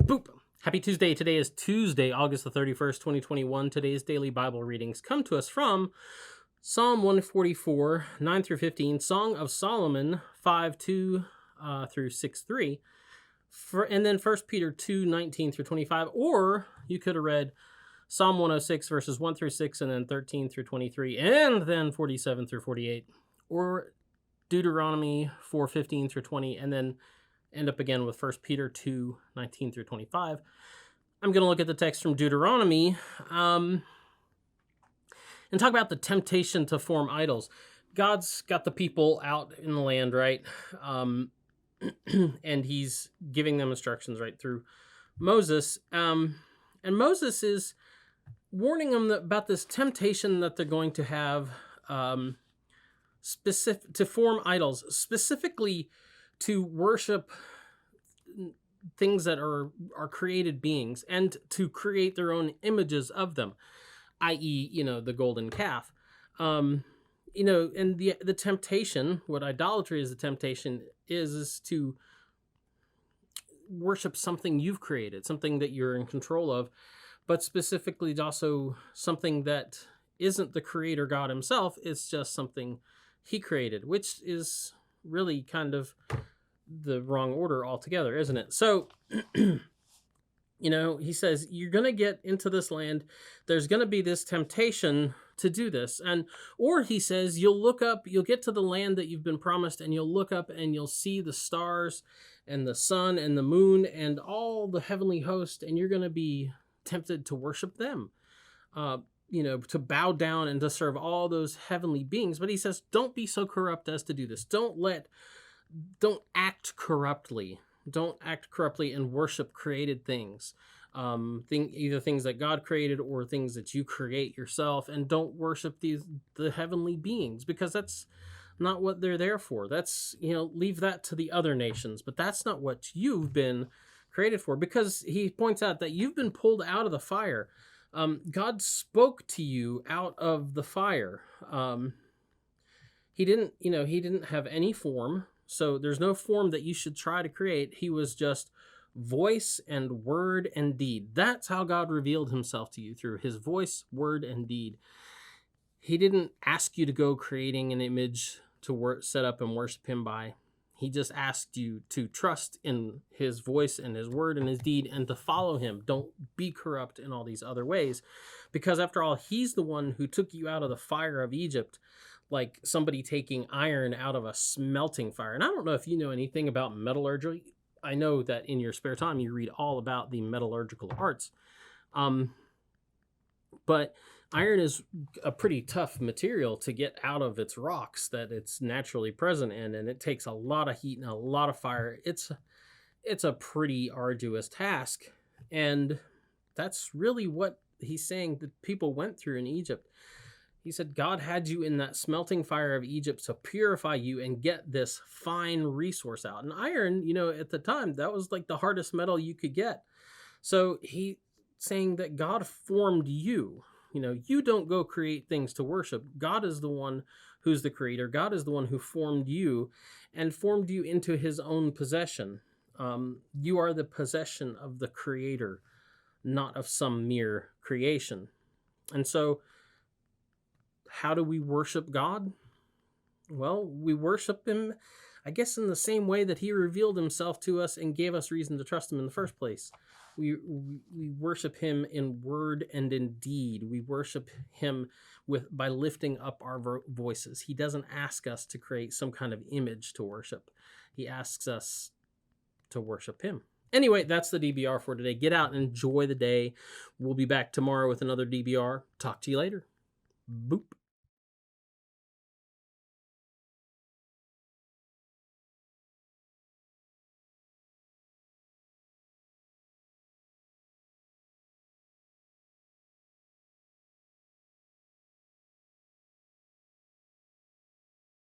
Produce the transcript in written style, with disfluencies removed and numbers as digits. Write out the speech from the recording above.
Boop. Happy Tuesday. Today is Tuesday, August the 31st, 2021. Today's daily Bible readings come to us from Psalm 144, 9 through 15, Song of Solomon, 5, 2 through 6, 3, and then 1 Peter 2, 19 through 25, or you could have read Psalm 106, verses 1 through 6, and then 13 through 23, and then 47 through 48, or Deuteronomy 4, 15 through 20, and then end up again with 1 Peter 2, 19 through 25. I'm going to look at the text from Deuteronomy and talk about the temptation to form idols. God's got the people out in the land, right? And he's giving them instructions, right, through Moses. And Moses is warning them about this temptation that they're going to have specific to form idols, specifically to worship things that are created beings and to create their own images of them, i.e., the golden calf. And the temptation, what idolatry is, the temptation is to worship something you've created, something that you're in control of, but specifically also something that isn't the creator God himself. It's just something he created, which is really kind of the wrong order altogether, isn't it? So, he says, you're going to get into this land. There's going to be this temptation to do this. Or he says, you'll get to the land that you've been promised, and you'll look up and you'll see the stars and the sun and the moon and all the heavenly host, and you're going to be tempted to worship them, to bow down and to serve all those heavenly beings. But he says, don't be so corrupt as to do this. Don't act corruptly. Don't act corruptly and worship created things. Either things that God created or things that you create yourself. And don't worship the heavenly beings, because that's not what they're there for. That's, leave that to the other nations. But that's not what you've been created for, because he points out that you've been pulled out of the fire. God spoke to you out of the fire. He didn't have any form. So there's no form that you should try to create. He was just voice and word and deed. That's how God revealed himself to you, through his voice, word, and deed. He didn't ask you to go creating an image to set up and worship him by. He just asked you to trust in his voice and his word and his deed and to follow him. Don't be corrupt in all these other ways, because after all, he's the one who took you out of the fire of Egypt, like somebody taking iron out of a smelting fire. And I don't know if you know anything about metallurgy. I know that in your spare time you read all about the metallurgical arts. But iron is a pretty tough material to get out of its rocks that it's naturally present in, and it takes a lot of heat and a lot of fire. It's a pretty arduous task, and that's really what he's saying that people went through in Egypt. He said God had you in that smelting fire of Egypt to purify you and get this fine resource out. And iron, at the time, that was like the hardest metal you could get. So he's saying that God formed you. You don't go create things to worship. God is the one who's the creator. God is the one who formed you and formed you into his own possession. You are the possession of the creator, not of some mere creation. And so, how do we worship God? Well, we worship him, I guess, in the same way that he revealed himself to us and gave us reason to trust him in the first place. We worship him in word and in deed. We worship him by lifting up our voices. He doesn't ask us to create some kind of image to worship. He asks us to worship him. Anyway, that's the DBR for today. Get out and enjoy the day. We'll be back tomorrow with another DBR. Talk to you later. Boop.